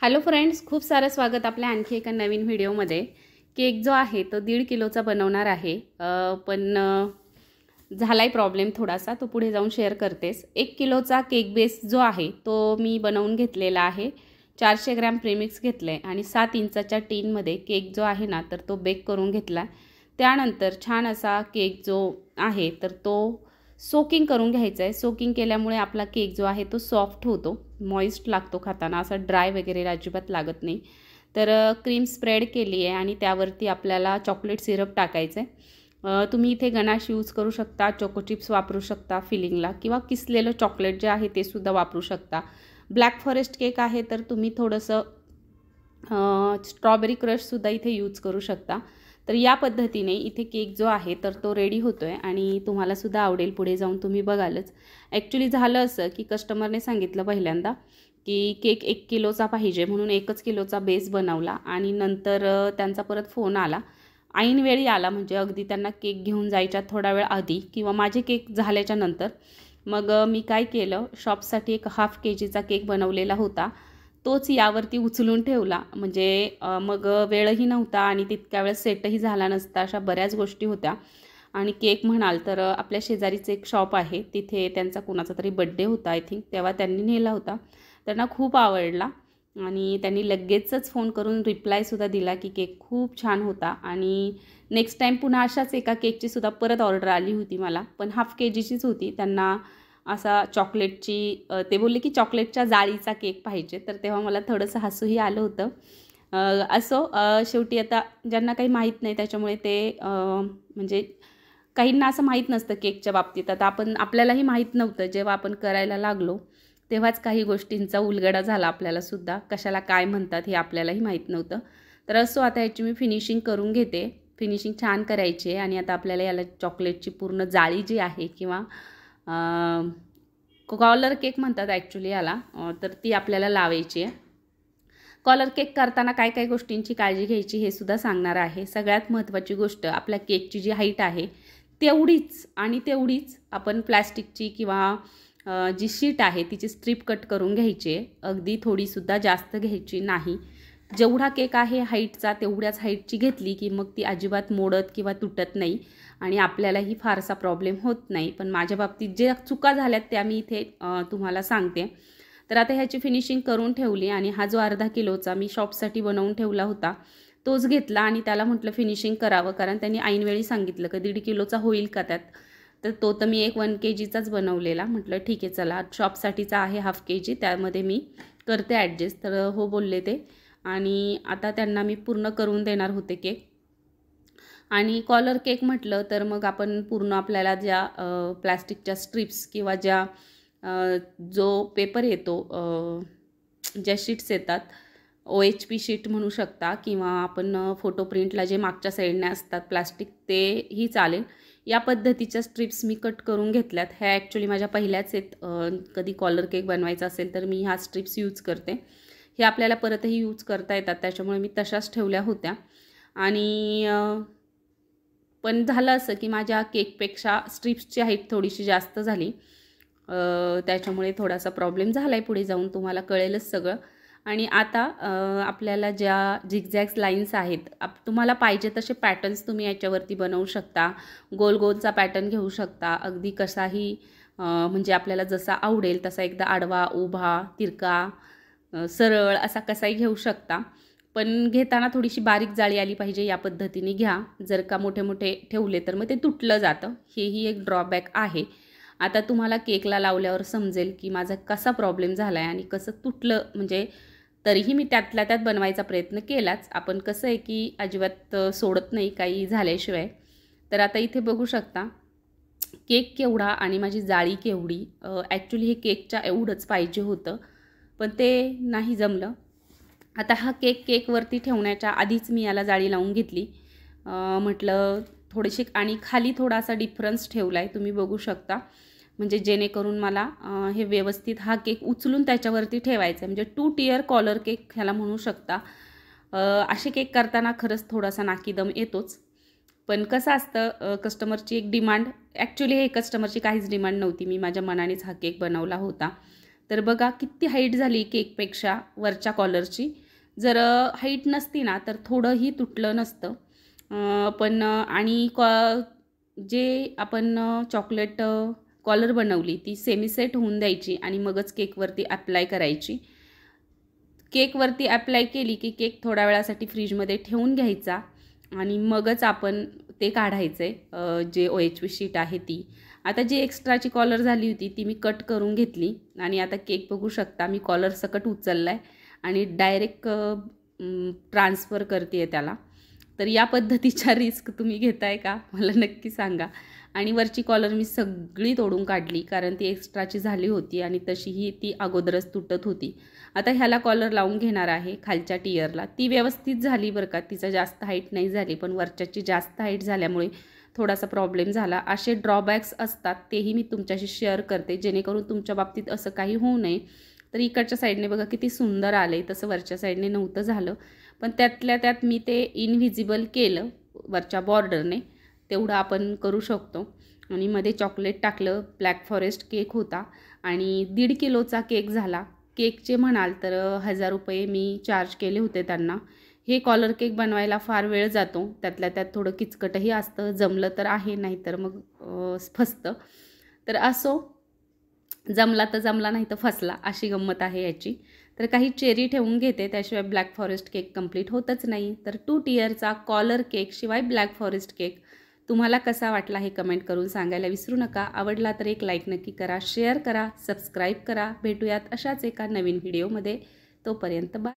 Hello friends, खूप सारं स्वागत आपल्या आणखी एका नवीन व्हिडिओमध्ये। केक जो आहे तो 1.5 किलोचा बनवणार आहे, पण झालाय प्रॉब्लेम थोडासा, तो पुढे जाऊन शेअर करतेस। 1 किलोचा केक बेस जो आहे तो मी बनवून घेतलेला आहे। 400 ग्रॅम प्रीमिक्स घेतले आणि 7 इंचाच्या टीनमध्ये केक जो आहे ना तर तो बेक करून घेतला। त्यानंतर छान असा केक जो आहे तर तो सोकिंग करून घ्यायचा आहे। सोकिंग केल्यामुळे आपला केक जो आहे तो सॉफ्ट होतो, मॉइस्ट लागतो खाताना, असा ड्राय वगैरे अजिबात लागत नाही। तर क्रीम स्प्रेड केली आहे आणि त्यावरती आपल्याला चॉकलेट सिरप टाकायचं आहे। तुम्ही इथे गनाश यूज करू शकता, चोको चिप्स वापरू शकता फिलिंगला, किंवा किसलेलं चॉकलेट जे आहे ते सुद्धा वापरू शकता। ब्लॅक फॉरेस्ट केक आहे तर तुम्ही थोडंसं स्ट्रॉबेरी क्रशसुद्धा इथे यूज करू शकता। तर या पद्धतीने इथे केक जो आहे तर तो रेडी होतो आहे आणि तुम्हालासुद्धा आवडेल, पुढे जाऊन तुम्ही बघालच। ॲक्च्युली झालं असं की कस्टमरने सांगितलं पहिल्यांदा की केक 1 किलोचा पाहिजे, म्हणून 1 किलोचा बेस बनवला आणि नंतर त्यांचा परत फोन आला, ऐनवेळी आला, म्हणजे अगदी त्यांना केक घेऊन जायच्या थोडा वेळ आधी किंवा माझे केक झाल्याच्या नंतर। मग मी काय केलं, शॉपसाठी एक हाफ केजीचा केक बनवलेला होता, तोच यावरती उचलून ठेवला। म्हणजे मग वेळही नव्हता आणि तितक्या वेळ सेटही झाला नसता, अशा बऱ्याच गोष्टी होत्या। आणि केक म्हणाल तर आपल्या शेजारीचं एक शॉप आहे, तिथे त्यांचा कोणाचा तरी बड्डे होता आय थिंक, तेव्हा त्यांनी नेला होता, त्यांना खूप आवडला आणि त्यांनी लगेचच फोन करून रिप्लायसुद्धा दिला की केक खूप छान होता। आणि नेक्स्ट टाईम पुन्हा अशाच एका केकचीसुद्धा परत ऑर्डर आली होती मला, पण हाफ केजीचीच होती। त्यांना असा चॉकलेटची ते बोलले की चॉकलेटच्या जाळीचा केक पाहिजे, तर तेव्हा मला थोडंसं हसूही आलं होतं। असो, शेवटी आता ज्यांना काही माहीत नाही त्याच्यामुळे ते म्हणजे काहींना असं माहीत नसतं केकच्या बाबतीत। आता आपल्यालाही माहीत नव्हतं, जेव्हा आपण करायला लागलो तेव्हाच काही गोष्टींचा उलगडा झाला आपल्यालासुद्धा, कशाला काय म्हणतात हे आपल्यालाही माहीत नव्हतं। तर असो, आता ह्याची मी फिनिशिंग करून घेते, फिनिशिंग छान करायची आहे आणि आता आपल्याला याला चॉकलेटची पूर्ण जाळी जी आहे, किंवा कॉलर केक म्हणतात ॲक्च्युली याला, तर ती आपल्याला लावायची आहे। कॉलर केक करताना काय काय गोष्टींची काळजी घ्यायची हे सुद्धा सांगणार आहे। सगळ्यात महत्त्वाची गोष्ट, आपल्या केकची जी हाईट आहे तेवढीच आणि तेवढीच आपण प्लॅस्टिकची किंवा जी शीट आहे तिची स्ट्रीप कट करून घ्यायची आहे, अगदी थोडीसुद्धा जास्त घ्यायची नाही। जेवढा केक आहे हाईटचा तेवढ्याच हाईटची घेतली की मग ती अजिबात मोडत किंवा तुटत नाही आणि आपल्यालाही फारसा प्रॉब्लेम होत नाही। पण माझ्या बाबतीत जे चुका झाल्यात त्या मी इथे तुम्हाला सांगते। तर आता ह्याची फिनिशिंग करून ठेवली आणि हा जो अर्धा किलोचा मी शॉपसाठी बनवून ठेवला होता तोच घेतला आणि त्याला म्हटलं फिनिशिंग करावं, कारण त्यांनी ऐनवेळी सांगितलं की 1.5 किलोचा होईल का त्यात, तर तो तर मी एक 1 केजीचाच बनवलेला। म्हटलं ठीक आहे चला, शॉपसाठीचा आहे हाफ केजी, त्यामध्ये मी करते ॲडजस्ट, तर हो बोलले ते। आणि आता त्यांना मी पूर्ण करून देणार होते केक। आणि कॉलर केक म्हटलं तर मग आपण पूर्ण आपल्याला ज्या प्लॅस्टिकच्या स्ट्रिप्स किंवा ज्या जो पेपर येतो, ज्या शीट्स येतात, OHP शीट म्हणू शकता, किंवा आपण फोटो प्रिंटला जे मागच्या साईडने असतात प्लास्टिक, तेही चालेल। या पद्धतीच्या स्ट्रिप्स मी कट करून घेतल्यात। ह्या ॲक्च्युली माझ्या पहिल्याच आहेत, कधी कॉलर केक बनवायचा असेल तर मी ह्या स्ट्रिप्स यूज करते। हे आपल्याला परतही यूज करता येतात, त्याच्यामुळे मी तशाच ठेवल्या होत्या। आणि पण झालं असं की माझ्या केकपेक्षा स्ट्रिप्सची हाईट थोडीशी जास्त झाली, त्याच्यामुळे थोडासा प्रॉब्लेम झाला आहे, पुढे जाऊन तुम्हाला कळेलच सगळं। आणि आता आपल्याला ज्या झिगझॅग्स लाईन्स आहेत, तुम्हाला पाहिजे तसे पॅटर्न्स तुम्ही याच्यावरती बनवू शकता। गोल गोलचा पॅटर्न घेऊ शकता, अगदी कसाही, म्हणजे आपल्याला जसा आवडेल तसा, एकदा आडवा, उभा, तिरका, सरळ, असा कसाही घेऊ शकता। पण घेताना थोडीशी बारीक जाळी आली पाहिजे, या पद्धतीने घ्या। जर का मोठे मोठे ठेवले तर मग ते तुटलं जातं, हेही एक ड्रॉबॅक आहे। आता तुम्हाला केकला लावल्यावर समजेल की माझा कसा प्रॉब्लेम झाला आहे आणि कसं तुटलं, म्हणजे तरीही मी त्यातल्या त्यात बनवायचा प्रयत्न केलाच। आपण कसं आहे की अजिबात सोडत नाही काही झाल्याशिवाय। तर आता इथे बघू शकता केक केवढा आणि माझी जाळी केवढी। ॲक्च्युली हे केकच्या एवढंच पाहिजे होतं, पण ते नाही जमलं। आता हा केकवरती ठेवण्याच्या आधीच मी याला जाळी लावून घेतली, म्हटलं थोडीशी, आणि खाली थोडासा डिफरन्स ठेवला आहे, तुम्ही बघू शकता, म्हणजे जेणेकरून मला हे व्यवस्थित हा केक उचलून त्याच्यावरती ठेवायचं आहे, म्हणजे 2 टियर कॉलर केक ह्याला म्हणू शकता। असे केक करताना खरंच थोडासा नाकीदम येतोच, पण कसं असतं, कस्टमरची एक डिमांड, ॲक्च्युली हे कस्टमरची काहीच डिमांड नव्हती, मी माझ्या मनानेच हा केक बनवला होता। तर बघा किती हाईट झाली केकपेक्षा वरच्या कॉलरची. जर हाईट नसती ना तर थोडंही तुटलं नसतं. पण आणि जे आपण चॉकलेट कॉलर बनवली ती सेमी सेट होऊन द्यायची आणि मगच केकवरती अप्लाय करायची. केकवरती अप्लाय केली की केक थोड्या वेळासाठी फ्रीजमध्ये ठेवून घ्यायचा आणि मगच आपण ते काढायचे जे OHV शीट आहे ती. आता जी एक्स्ट्राची कॉलर झाली होती ती मी कट करून घेतली आणि आता केक बघू शकता मी कॉलर सकट उचलला आहे आणि डायरेक्ट ट्रान्सफर करते आहे त्याला. तर या पद्धतीच्या रिस्क तुम्ही घेताय का मला नक्की सांगा. आणि वरची कॉलर मी सगळी तोडून काढली कारण ती एक्स्ट्राची झाली होती आणि तशीही ती अगोदरच तुटत होती. आता ह्याला कॉलर लावून घेणार आहे खालच्या टियरला. ती व्यवस्थित झाली बरं का, तिचं जास्त हाईट नाही झाली, पण वरच्याची जास्त हाईट झाल्यामुळे थोडासा प्रॉब्लेम झाला. असे ड्रॉबॅक्स असतात तेही मी तुमच्याशी शेअर करते जेणेकरून तुमच्या बाबतीत असं काही होऊ नये. तर इकडच्या साईडने बघा किती सुंदर आले, तसं वरच्या साईडने नव्हतं झालं. पण त्यातल्या त्यात मी ते इनव्हिजिबल केलं वरच्या बॉर्डरने, तेवढं आपण करू शकतो. आणि मध्ये चॉकलेट टाकलं. ब्लॅक फॉरेस्ट केक होता आणि 1.5 किलोचा केक झाला. केकचे म्हणाल तर 1000 रुपये मी चार्ज केले होते त्यांना. हे कॉलर केक बनवायला फार वेळ जातो, त्यातल्या त्यात थोडं किचकटही असतं. जमलं तर आहे, नाही तर मग फसतं. तर असो, जमला तर जमला, नाही तर फसला, अशी गंमत आहे याची. तर काही चेरी ठेवून घेते, त्याशिवाय ब्लॅक फॉरेस्ट केक कंप्लीट होतच नाही. तर 2 टियरचा कॉलर केक शिवाय ब्लॅक फॉरेस्ट केक तुम्हाला कसा वाटला हे कमेंट करून सांगायला विसरू नका. आवडला तर एक लाईक नक्की करा, शेअर करा, सबस्क्राईब करा. भेटूयात अशाच एका नवीन व्हिडिओमध्ये. तोपर्यंत बाय.